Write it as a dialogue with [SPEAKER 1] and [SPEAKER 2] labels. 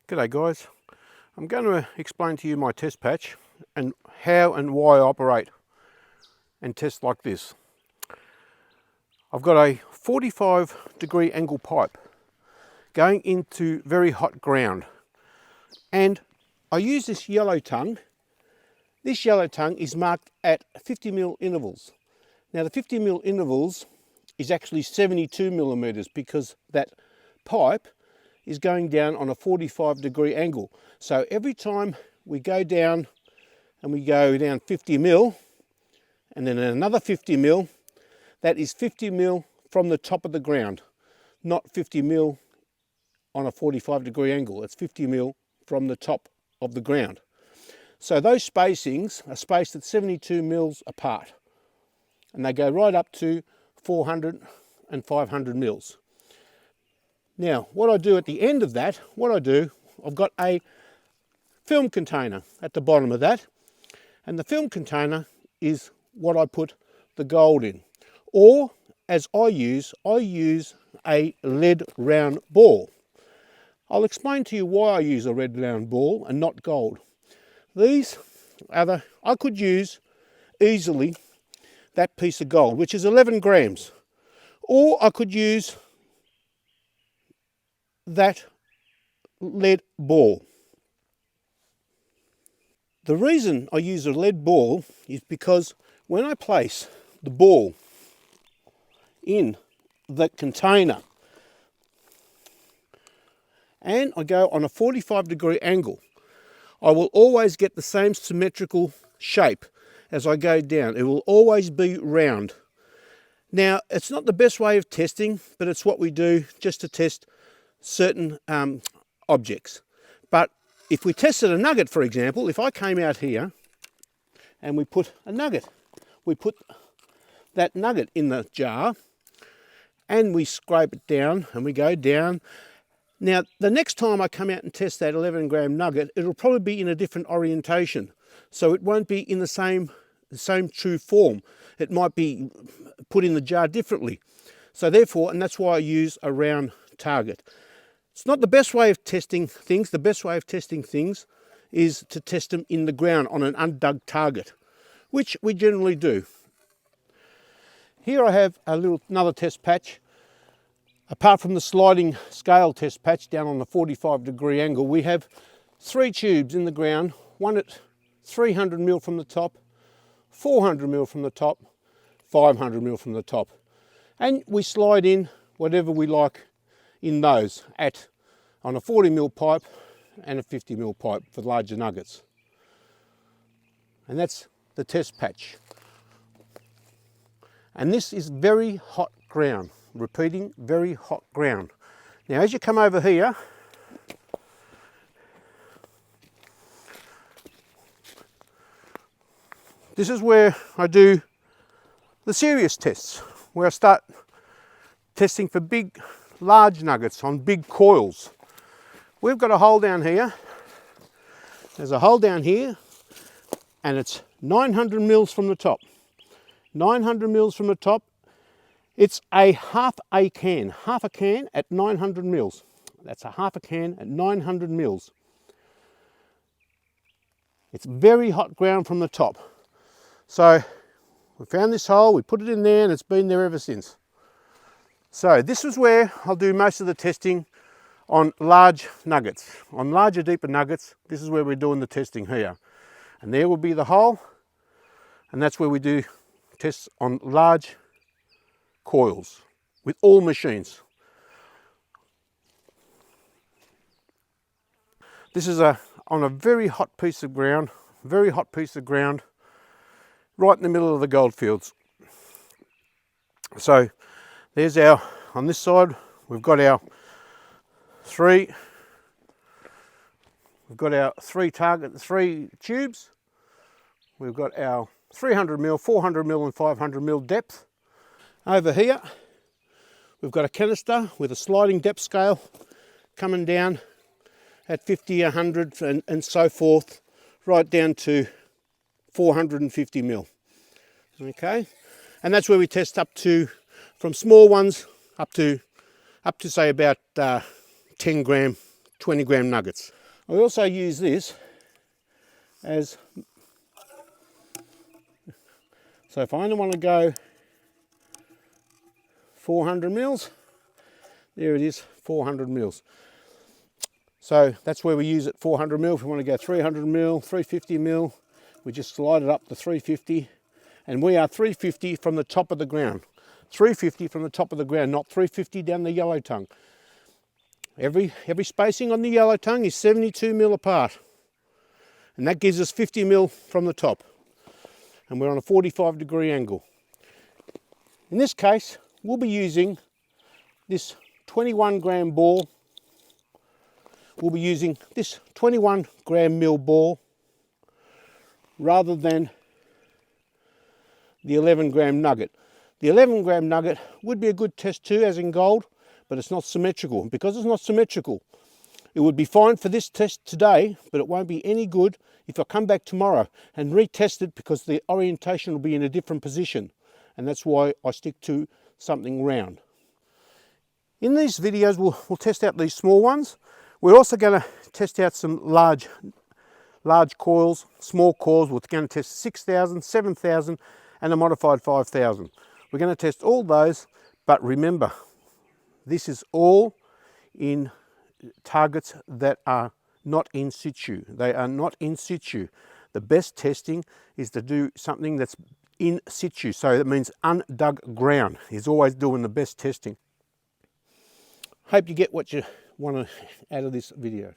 [SPEAKER 1] G'day guys, I'm going to explain to you my test patch and how and why I operate and test like this. I've got a 45-degree angle pipe going into very hot ground, and I use this yellow tongue. This yellow tongue is marked at 50mm intervals. Now the 50mm intervals is actually 72 millimeters because that pipe is going down on a 45-degree angle. So every time we go down and we go down 50mm and then another 50mm, that is 50mm from the top of the ground, not 50mm on a 45-degree angle. It's 50mm from the top of the ground. So those spacings are spaced at 72 mils apart, and they go right up to 400 and 500 mils. Now, what I do at the end of that, I've got a film container at the bottom of that, and the film container is what I put the gold in. Or, as I use a lead round ball. I'll explain to you why I use a red round ball and not gold. These are I could use easily that piece of gold, which is 11 grams. Or I could use that lead ball. The reason I use a lead ball is because when I place the ball in the container and I go on a 45-degree angle, I will always get the same symmetrical shape as I go down. It will always be round. Now, it's not the best way of testing, but it's what we do just to test certain objects. But if we tested a nugget, for example, if I came out here and we put a nugget, we put that nugget in the jar and we scrape it down and we go down. Now, the next time I come out and test that 11-gram nugget, it'll probably be in a different orientation. So it won't be in the same true form. It might be put in the jar differently. So therefore, and that's why I use a round target. It's not the best way of testing things. The best way of testing things is to test them in the ground on an undug target, which we generally do. Here I have another test patch. Apart from the sliding scale test patch down on the 45-degree angle, we have 3 tubes in the ground, one at 300mm from the top, 400mm from the top, 500mm from the top. And we slide in whatever we like in those on a 40mm pipe and a 50mm pipe for larger nuggets. And that's the test patch. And this is very hot ground. Repeating, very hot ground. Now as you come over here, this is where I do the serious tests, where I start testing for big, large nuggets on big coils. We've got a hole down here. There's a hole down here, and it's 900 mils from the top. 900 mils from the top. It's half a can at 900 mils. That's a half a can at 900 mils. It's very hot ground from the top. So we found this hole, we put it in there, and it's been there ever since. So this is where I'll do most of the testing on large nuggets. On larger, deeper nuggets, this is where we're doing the testing here. And there will be the hole, and that's where we do tests on large coils with all machines. This is on a very hot piece of ground, right in the middle of the goldfields. So there's on this side, we've got our three tubes. We've got our 300mm, 400mm and 500mm depth. Over here, we've got a canister with a sliding depth scale coming down at 50, 100 and so forth, right down to 450mm. Okay, and that's where we test up to, from small ones up to say about 10 gram 20 gram nuggets. I also use this as, so if I only want to go 400 mils, there it is, 400 mils. So that's where we use it, 400 mil. If we want to go 300 mil, 350 mil, we just slide it up to 350. And we are 350 from the top of the ground. 350 from the top of the ground, not 350 down the yellow tongue. Every spacing on the yellow tongue is 72 mil apart. And that gives us 50 mil from the top. And we're on a 45-degree angle. In this case, we'll be using this 21 gram ball. We'll be using this 21 gram mil ball rather than the 11 gram nugget. The 11 gram nugget would be a good test too, as in gold, but it's not symmetrical. And because it's not symmetrical, it would be fine for this test today, but it won't be any good if I come back tomorrow and retest it, because the orientation will be in a different position. And that's why I stick to something round. In these videos, we'll test out these small ones. We're also going to test out some large coils, small coils. We're going to test 6,000, 7,000 and a modified 5,000. We're going to test all those, but remember, this is all in targets that are not in situ. They are not in situ. The best testing is to do something that's in situ. So that means undug ground is always doing the best testing. Hope you get what you want out of this video.